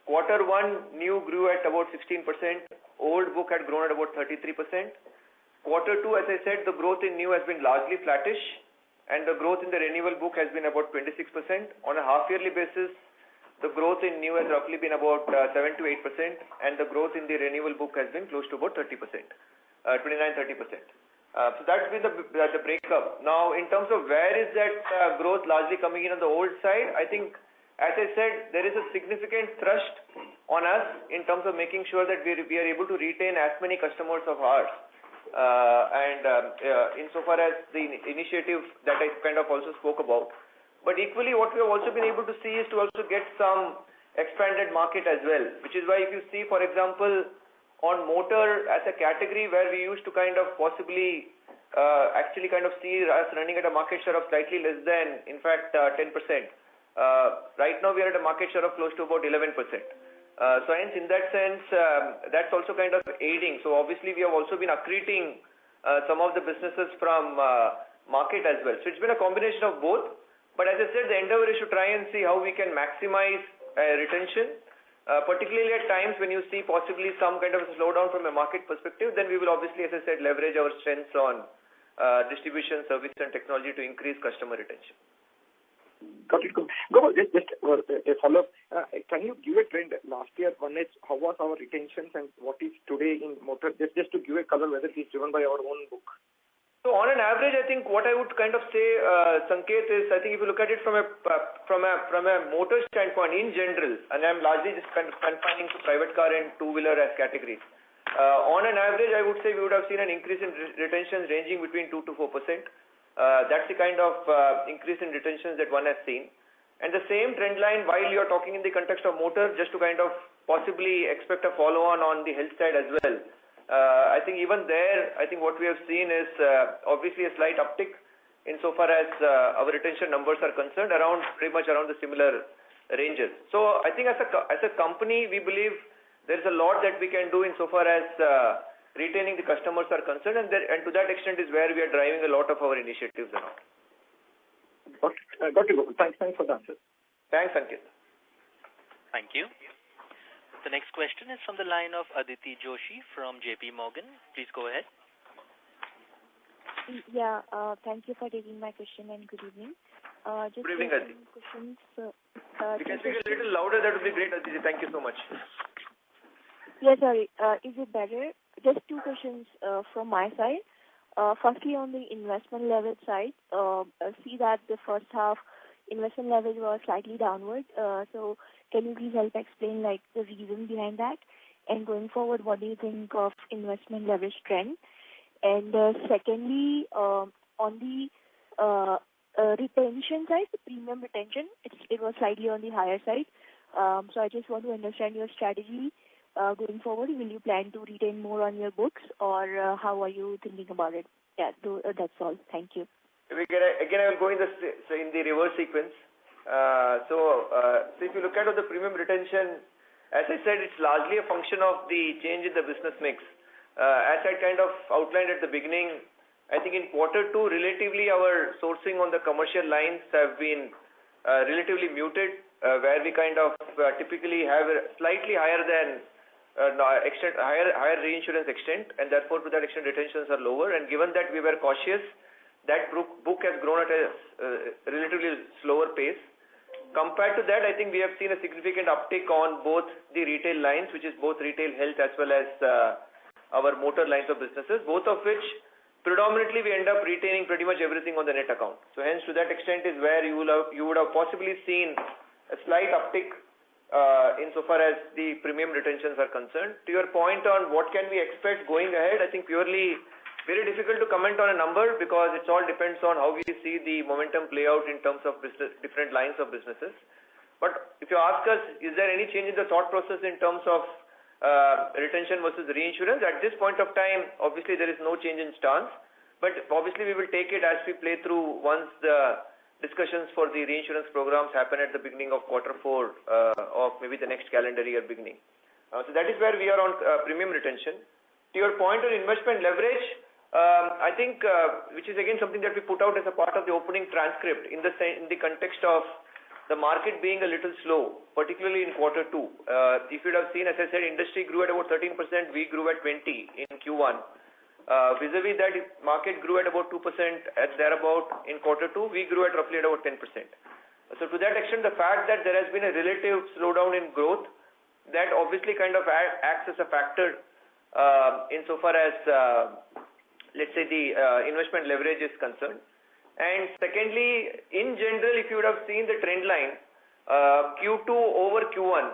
quarter 1, new grew at about 16%, old book had grown at about 33%. Quarter 2, as I said, the growth in new has been largely flattish, and the growth in the renewal book has been about 26%. On a half-yearly basis, the growth in new has roughly been about 7 to 8%, and the growth in the renewal book has been close to about 30%. 29-30%. So that's been the breakup. Now, in terms of where is that growth largely coming in on the old side, I think, as I said, there is a significant thrust on us in terms of making sure that we are able to retain as many customers of ours. Insofar as the initiative that I kind of also spoke about. But equally, what we have also been able to see is to also get some expanded market as well, which is why if you see, for example, on motor as a category where we used to kind of possibly actually kind of see us running at a market share of slightly less than, in fact, 10%. Right now we are at a market share of close to about 11%. So hence, in that sense, that's also kind of aiding. So obviously we have also been accreting some of the businesses from market as well. So it's been a combination of both. But as I said, the endeavor is to try and see how we can maximize retention. Particularly at times when you see possibly some kind of a slowdown from a market perspective, then we will obviously, as I said, leverage our strengths on distribution, service and technology to increase customer retention. Got it. Go just a follow-up. Can you give a trend last year? One is how was our retentions and what is today in motor? Just to give a color whether it is driven by our own book. So on an average, I think what I would kind of say, Sanket, is I think if you look at it from a motor standpoint in general, and I'm largely just kind of confining to private car and two-wheeler as categories. On an average, I would say we would have seen an increase in retentions ranging between 2 to 4%. That's the kind of increase in retentions that one has seen. And the same trend line, while you're talking in the context of motor, just to kind of possibly expect a follow-on on the health side as well. I think even there, I think what we have seen is obviously a slight uptick insofar as our retention numbers are concerned, pretty much around the similar ranges. So I think as a company, we believe there is a lot that we can do insofar as retaining the customers are concerned, and to that extent is where we are driving a lot of our initiatives and all. Got it. Thanks for the answer. Thanks, Ankit. Thank you. The next question is from the line of Aditi Joshi from JP Morgan. Please go ahead. Yeah, thank you for taking my question and good evening. Good evening, Aditi. Questions. You can speak a little louder, that would be great, Aditi. Thank you so much. Yeah, sorry. Is it better? Just two questions from my side. Firstly, on the investment level side, see that the first half investment level was slightly downward. So can you please help explain like the reason behind that? And going forward, what do you think of investment leverage trend? And secondly, on the retention side, the premium retention, it was slightly on the higher side. So I just want to understand your strategy going forward. Will you plan to retain more on your books, or how are you thinking about it? Yeah, that's all. Thank you. Again, I will go in the reverse sequence. So if you look at the premium retention, as I said, it's largely a function of the change in the business mix. As I kind of outlined at the beginning, I think in quarter two, relatively our sourcing on the commercial lines have been relatively muted, where we kind of typically have a slightly higher than higher reinsurance extent, and therefore to that extent retentions are lower. And given that we were cautious, that book has grown at a relatively slower pace. Compared to that, I think we have seen a significant uptick on both the retail lines, which is both retail health as well as our motor lines of businesses, both of which predominantly we end up retaining pretty much everything on the net account. So hence to that extent is where you would have possibly seen a slight uptick insofar as the premium retentions are concerned. To your point on what can we expect going ahead, I think purely very difficult to comment on a number because it all depends on how we see the momentum play out in terms of different lines of businesses. But if you ask us, is there any change in the thought process in terms of retention versus reinsurance? At this point of time, obviously there is no change in stance, but obviously we will take it as we play through once the discussions for the reinsurance programs happen at the beginning of quarter 4 of maybe the next calendar year beginning. So that is where we are on premium retention. To your point on investment leverage, I think, which is again something that we put out as a part of the opening transcript in the context of the market being a little slow, particularly in quarter 2. If you would have seen, as I said, industry grew at about 13%, we grew at 20% in Q1. Vis-a-vis that, market grew at about 2% at thereabout in quarter 2, we grew at roughly at about 10%. So to that extent, the fact that there has been a relative slowdown in growth, that obviously kind of acts as a factor insofar as, let's say, the investment leverage is concerned. And secondly, in general, if you would have seen the trend line, Q2 over Q1,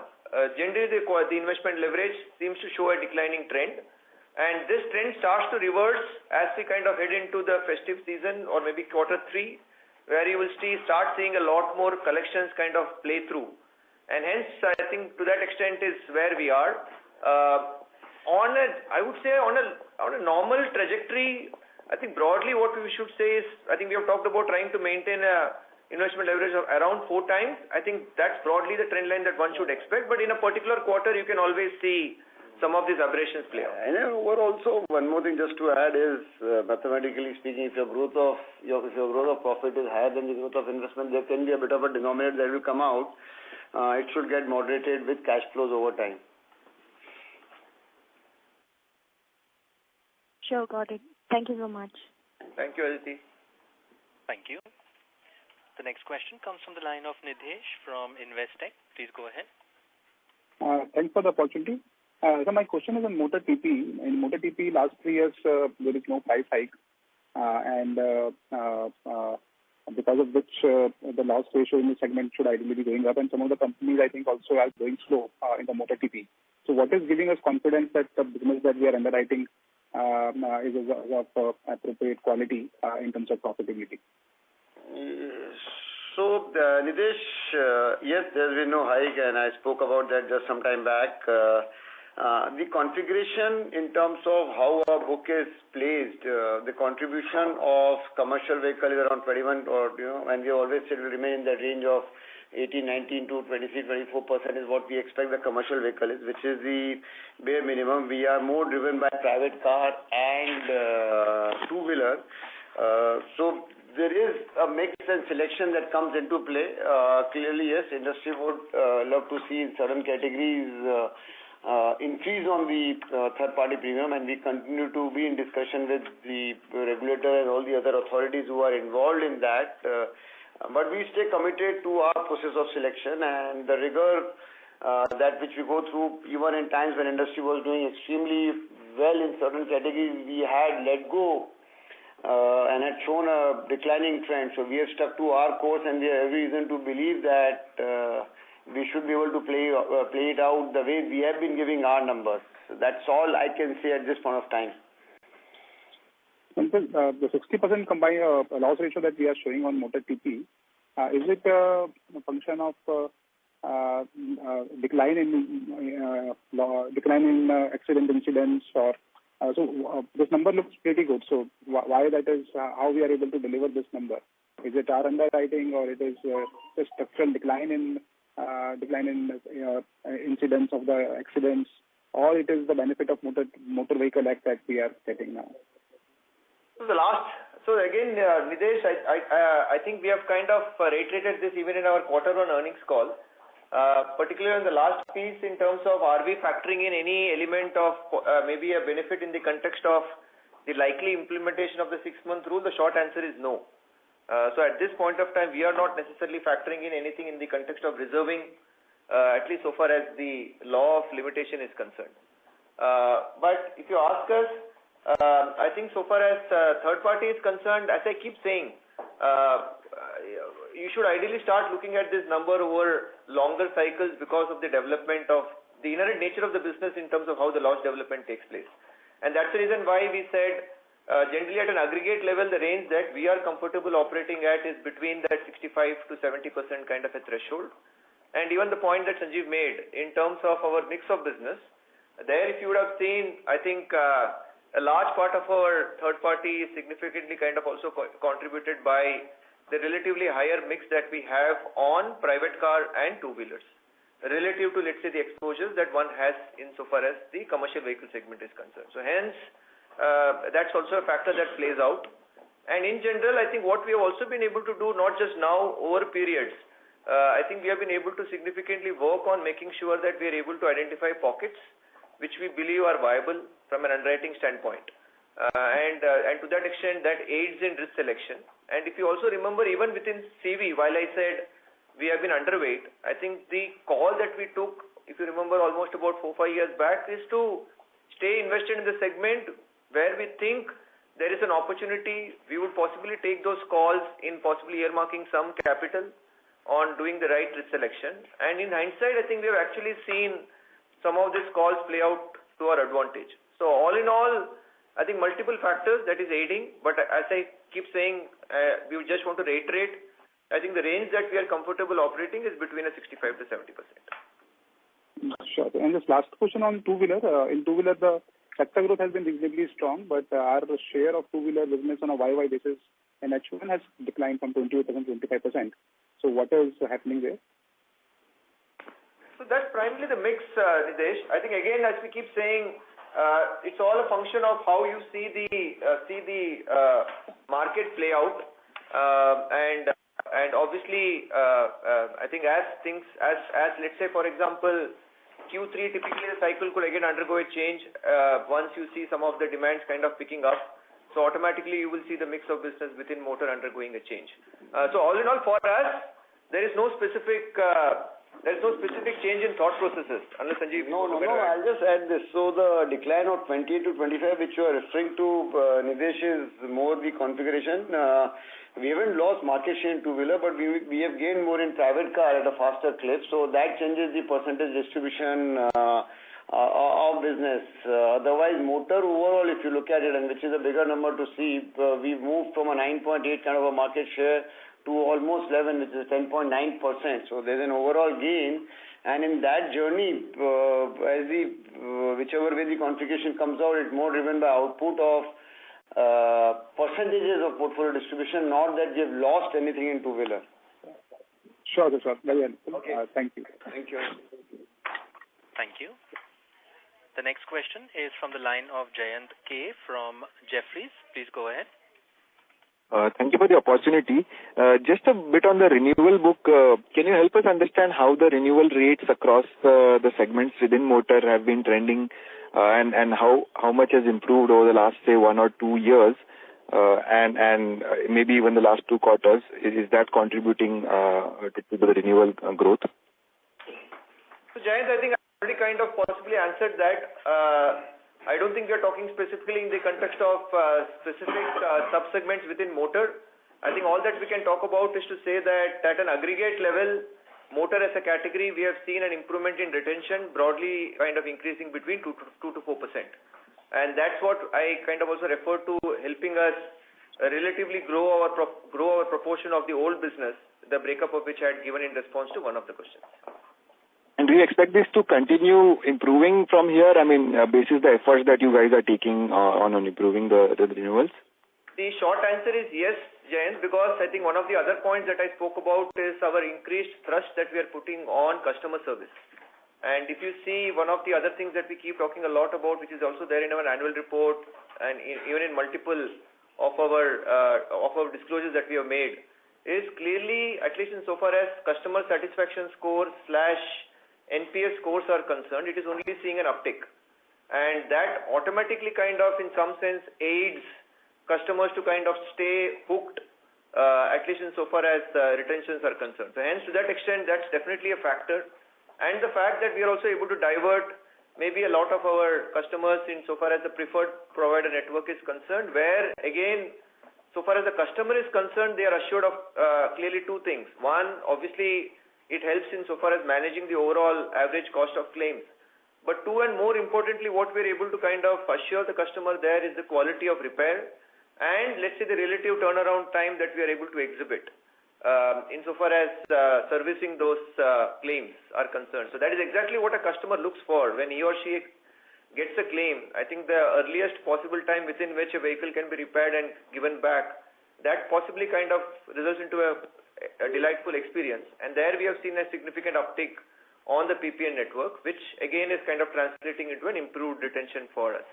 generally the investment leverage seems to show a declining trend. And this trend starts to reverse as we kind of head into the festive season or maybe quarter 3, where you will start seeing a lot more collections kind of play through. And hence, I think to that extent is where we are. I would say on a normal trajectory, I think broadly what we should say is, I think we have talked about trying to maintain a investment leverage of around 4 times. I think that's broadly the trend line that one should expect. But in a particular quarter, you can always see some of these aberrations play out. And overall, also one more thing just to add is, mathematically speaking, if your growth of profit is higher than the growth of investment, there can be a bit of a denominator that will come out. It should get moderated with cash flows over time. Sure, got it. Thank you so much. Thank you, Aditi. Thank you. The next question comes from the line of Nidhesh from Investec. Please go ahead. Thanks for the opportunity. So my question is on motor TP. In motor TP, last 3 years there is no price hike, and because of which the loss ratio in the segment should ideally be going up, and some of the companies I think also are going slow in the motor TP. So what is giving us confidence that the business that we are underwriting is of appropriate quality in terms of profitability? So, Nidesh, yes, there's been no hike, and I spoke about that just some time back. The configuration in terms of how our book is placed, the contribution of commercial vehicle is around 21, and we always said will remain in the range of 18, 19 to 23, 24% is what we expect the commercial vehicle is, which is the bare minimum. We are more driven by private car and two-wheeler. So there is a mix and selection that comes into play. Clearly, yes, industry would love to see in certain categories increase on the third-party premium, and we continue to be in discussion with the regulator and all the other authorities who are involved in that. But we stay committed to our process of selection and the rigor that which we go through, even in times when industry was doing extremely well in certain categories, we had let go and had shown a declining trend. So we have stuck to our course, and we have every reason to believe that we should be able to play it out the way we have been giving our numbers. So that's all I can say at this point of time. The 60% combined loss ratio that we are showing on motor TP, is it a function of decline in accident incidents, or so this number looks pretty good. So why that is, how we are able to deliver this number? Is it our underwriting, or it is a structural decline in incidents of the accidents, or it is the benefit of motor vehicle act that we are getting now? So again, Nidesh, I think we have kind of reiterated this even in our quarter one earnings call, particularly in the last piece in terms of are we factoring in any element of maybe a benefit in the context of the likely implementation of the 6-month rule. The short answer is no. So at this point of time, we are not necessarily factoring in anything in the context of reserving, at least so far as the law of limitation is concerned. But if you ask us, I think so far as third party is concerned, as I keep saying, you should ideally start looking at this number over longer cycles because of the development of the inherent nature of the business in terms of how the loss development takes place. And that's the reason why we said generally at an aggregate level, the range that we are comfortable operating at is between that 65 to 70% kind of a threshold. And even the point that Sanjeev made in terms of our mix of business, there if you would have seen, I think a large part of our third party is significantly kind of also contributed by the relatively higher mix that we have on private car and two-wheelers relative to, let's say, the exposures that one has insofar as the commercial vehicle segment is concerned. So hence, that's also a factor that plays out. And in general, I think what we have also been able to do, not just now, over periods, I think we have been able to significantly work on making sure that we are able to identify pockets which we believe are viable from an underwriting standpoint. And to that extent, that aids in risk selection. And if you also remember, even within CV, while I said we have been underweight, I think the call that we took, if you remember almost about 4-5 years back, is to stay invested in the segment where we think there is an opportunity. We would possibly take those calls in possibly earmarking some capital on doing the right risk selection. And in hindsight, I think we have actually seen some of these calls play out to our advantage. So all in all, I think multiple factors that is aiding, but as I keep saying, we just want to reiterate, I think the range that we are comfortable operating is between a 65 to 70%. Sure. And this last question on two-wheeler. In two-wheeler, the sector growth has been reasonably strong, but our share of two-wheeler business on a YY basis in H1 has declined from 28% to 25%. So what is happening there? So that's primarily the mix, Nidesh. I think again, as we keep saying, it's all a function of how you see the market play out, and obviously, I think as let's say for example, Q3 typically the cycle could again undergo a change once you see some of the demands kind of picking up. So automatically you will see the mix of business within motor undergoing a change. So all in all, for us, there is no specific change in thought processes. Unless Sanjeev. No. I'll just add this. So the decline of 20 to 25, which you are referring to, Nidesh, is more the configuration. We haven't lost market share in two-wheeler, but we have gained more in private car at a faster clip. So that changes the percentage distribution of business. Otherwise, motor overall, if you look at it, and which is a bigger number to see, we've moved from a 9.8 kind of a market share to almost 11, which is 10.9%. So there's an overall gain. And in that journey, whichever way the configuration comes out, it's more driven by output of percentages of portfolio distribution, not that we have lost anything in two-wheeler. Sure. Very helpful. Okay. Thank you. Thank you. Thank you. The next question is from the line of Jayant K. from Jefferies. Please go ahead. Thank you for the opportunity. Just a bit on the renewal book. Can you help us understand how the renewal rates across the segments within motor have been trending, and how much has improved over the last, say, 1 or 2 years, and maybe even the last 2 quarters? Is that contributing to the renewal growth? So Jayant, I think I already kind of possibly answered that. I don't think we are talking specifically in the context of specific sub-segments within motor. I think all that we can talk about is to say that at an aggregate level, motor as a category, we have seen an improvement in retention, broadly kind of increasing between 2 to 4%. And that's what I kind of also refer to helping us relatively grow our proportion of the old business, the breakup of which I had given in response to one of the questions. And do you expect this to continue improving from here? I mean, basis the efforts that you guys are taking on improving the renewals? The short answer is yes, Jayant, because I think one of the other points that I spoke about is our increased thrust that we are putting on customer service. And if you see, one of the other things that we keep talking a lot about, which is also there in our annual report and even in multiple of our disclosures that we have made, is clearly, at least insofar as customer satisfaction scores / NPS scores are concerned, it is only seeing an uptick. And that automatically kind of, in some sense, aids customers to kind of stay hooked, at least insofar as retentions are concerned. So hence, to that extent, that's definitely a factor. And the fact that we are also able to divert maybe a lot of our customers insofar as the preferred provider network is concerned, where again, so far as the customer is concerned, they are assured of clearly 2 things. One, obviously, it helps insofar as managing the overall average cost of claims. But 2, and more importantly, what we are able to kind of assure the customer there is the quality of repair and, let's say, the relative turnaround time that we are able to exhibit insofar as servicing those claims are concerned. So that is exactly what a customer looks for when he or she gets a claim. I think the earliest possible time within which a vehicle can be repaired and given back, that possibly kind of results into a delightful experience. And there we have seen a significant uptick on the PPN network, which again is kind of translating into an improved retention for us.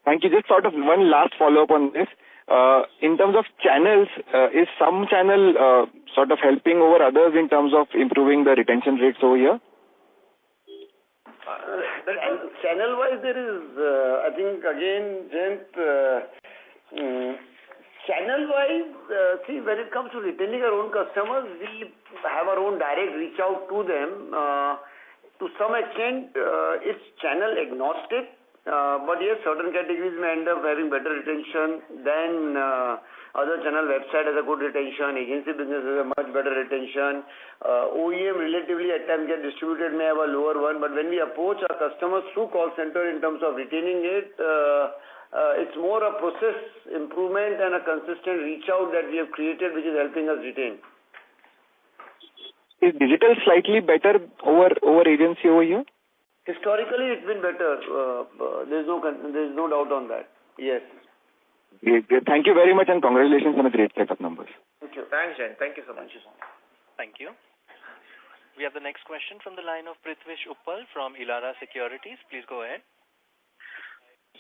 Thank you. Just sort of one last follow-up on this. In terms of channels, is some channel sort of helping over others in terms of improving the retention rates over here? Channel-wise, there is, I think, again, channel-wise, see, when it comes to retaining our own customers, we have our own direct reach out to them. To some extent, it's channel agnostic, but yes, certain categories may end up having better retention than other channel. Website has a good retention, agency business has a much better retention. OEM relatively at times get distributed may have a lower one, but when we approach our customers through call center in terms of retaining it, it's more a process improvement and a consistent reach out that we have created, which is helping us retain. Is digital slightly better over agency over here? Historically, it's been better. There's no doubt on that. Yes. Great. Thank you very much and congratulations on a great set of numbers. Thank you. Thanks, Jen. Thank you so much. Thank you. We have the next question from the line of Prithvish Uppal from Elara Securities. Please go ahead.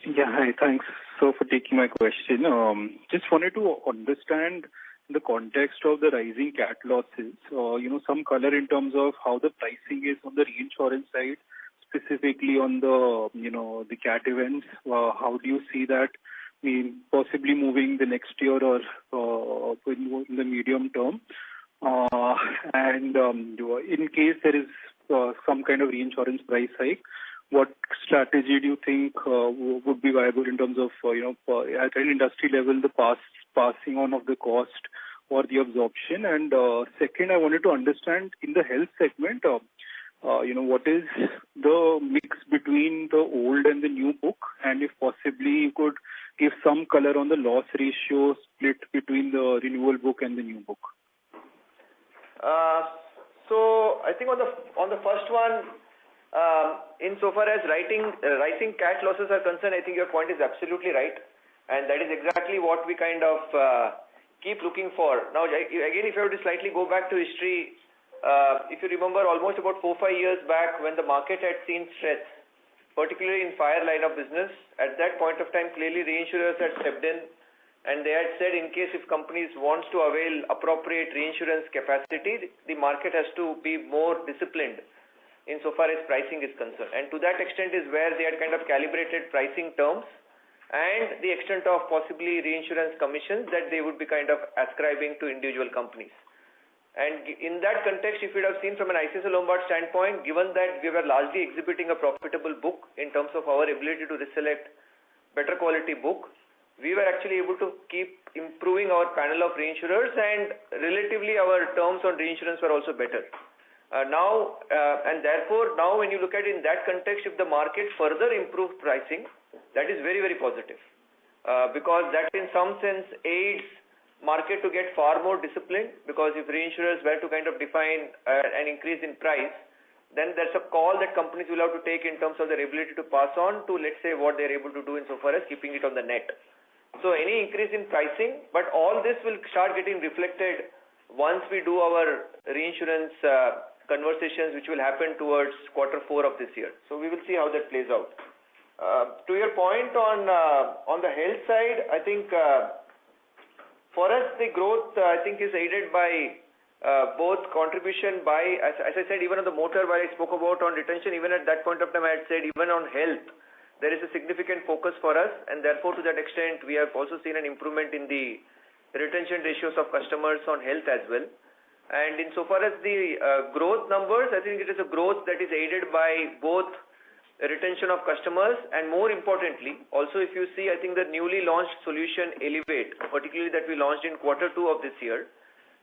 Yeah, hi. Thanks for taking my question. Just wanted to understand the context of the rising cat losses. Some color in terms of how the pricing is on the reinsurance side, specifically on the cat events. How do you see that possibly moving the next year or in the medium term? And in case there is some kind of reinsurance price hike, what strategy do you think would be viable in terms of, at an industry level, the passing on of the cost or the absorption? And second, I wanted to understand in the health segment, what is the mix between the old and the new book? And if possibly you could give some color on the loss ratio split between the renewal book and the new book. So I think on the first one, insofar as rising cat losses are concerned, I think your point is absolutely right, and that is exactly what we kind of keep looking for. Now, again, if I were to slightly go back to history, if you remember, almost about 4-5 years back, when the market had seen stress, particularly in fire line of business, at that point of time, clearly reinsurers had stepped in, and they had said, in case if companies wants to avail appropriate reinsurance capacity, the market has to be more disciplined insofar as pricing is concerned. And to that extent is where they had kind of calibrated pricing terms and the extent of possibly reinsurance commissions that they would be kind of ascribing to individual companies. And in that context, if you would have seen from an ICICI Lombard standpoint, given that we were largely exhibiting a profitable book in terms of our ability to reselect better quality book, we were actually able to keep improving our panel of reinsurers, and relatively our terms on reinsurance were also better. And therefore, now when you look at it in that context, if the market further improved pricing, that is very, very positive. Because that in some sense aids market to get far more disciplined, because if reinsurers were to kind of define an increase in price, then there's a call that companies will have to take in terms of their ability to pass on to, let's say, what they're able to do insofar as keeping it on the net. So any increase in pricing, but all this will start getting reflected once we do our reinsurance conversations, which will happen towards Q4 of this year. So we will see how that plays out. To your point on the health side, I think for us the growth I think is aided by both contribution by, as I said, even on the motor where I spoke about on retention, even at that point of time I had said even on health there is a significant focus for us, and therefore to that extent we have also seen an improvement in the retention ratios of customers on health as well. And insofar as the growth numbers, I think it is a growth that is aided by both retention of customers and, more importantly, also if you see, I think the newly launched solution Elevate, particularly that we launched in Q2 of this year,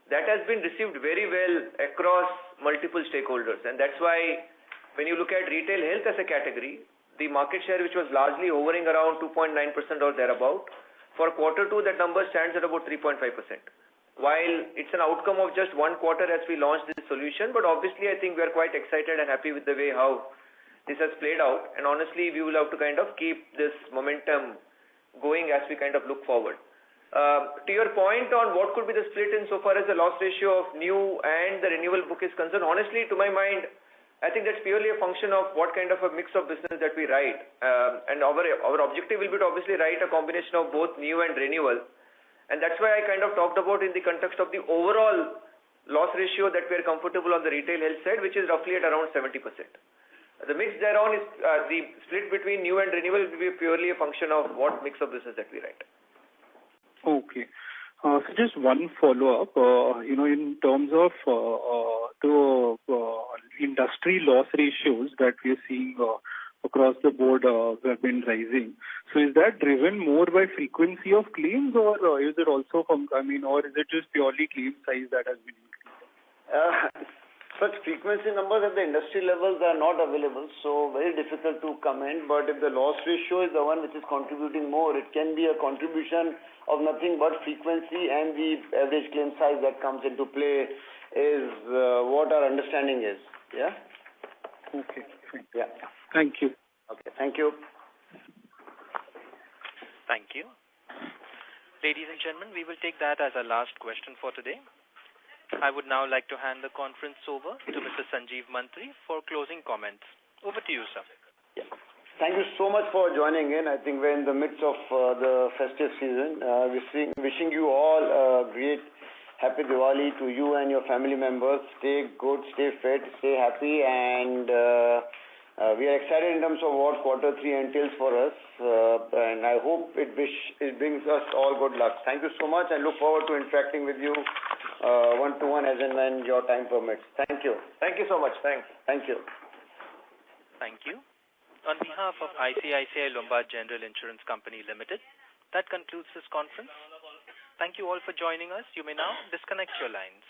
that has been received very well across multiple stakeholders, and that's why when you look at retail health as a category, the market share which was largely hovering around 2.9% or thereabout, for Q2 that number stands at about 3.5%. While it's an outcome of just one quarter as we launched this solution, but obviously I think we are quite excited and happy with the way how this has played out, and honestly we will have to kind of keep this momentum going as we kind of look forward. To your point on what could be the split in so far as the loss ratio of new and the renewal book is concerned, honestly to my mind I think that's purely a function of what kind of a mix of business that we write, and our objective will be to obviously write a combination of both new and renewal, and that's why I kind of talked about in the context of the overall loss ratio that we are comfortable on the retail health side, which is roughly at around 70%. The mix thereon is the split between new and renewal will be purely a function of what mix of business that we write. Okay. So just one follow-up, in terms of the industry loss ratios that we are seeing across the board have been rising. So is that driven more by frequency of claims, or is it also from, or is it just purely claim size that has been increased? Such frequency numbers at the industry levels are not available, so very difficult to comment. But if the loss ratio is the one which is contributing more, it can be a contribution of nothing but frequency, and the average claim size that comes into play is what our understanding is. Yeah? Okay. Fine. Yeah. Thank you. Okay. Thank you. Thank you. Ladies and gentlemen, we will take that as our last question for today. I would now like to hand the conference over to Mr. Sanjeev Mantri for closing comments. Over to you, sir. Yeah. Thank you so much for joining in. I think we're in the midst of the festive season. Wishing you all a great happy Diwali to you and your family members. Stay good, stay fit, stay happy, and we are excited in terms of what quarter 3 entails for us. And I hope it brings us all good luck. Thank you so much, and look forward to interacting with you one-to-one as and when your time permits. Thank you. Thank you so much. Thanks. Thank you. Thank you. On behalf of ICICI Lombard General Insurance Company Limited, that concludes this conference. Thank you all for joining us. You may now disconnect your lines.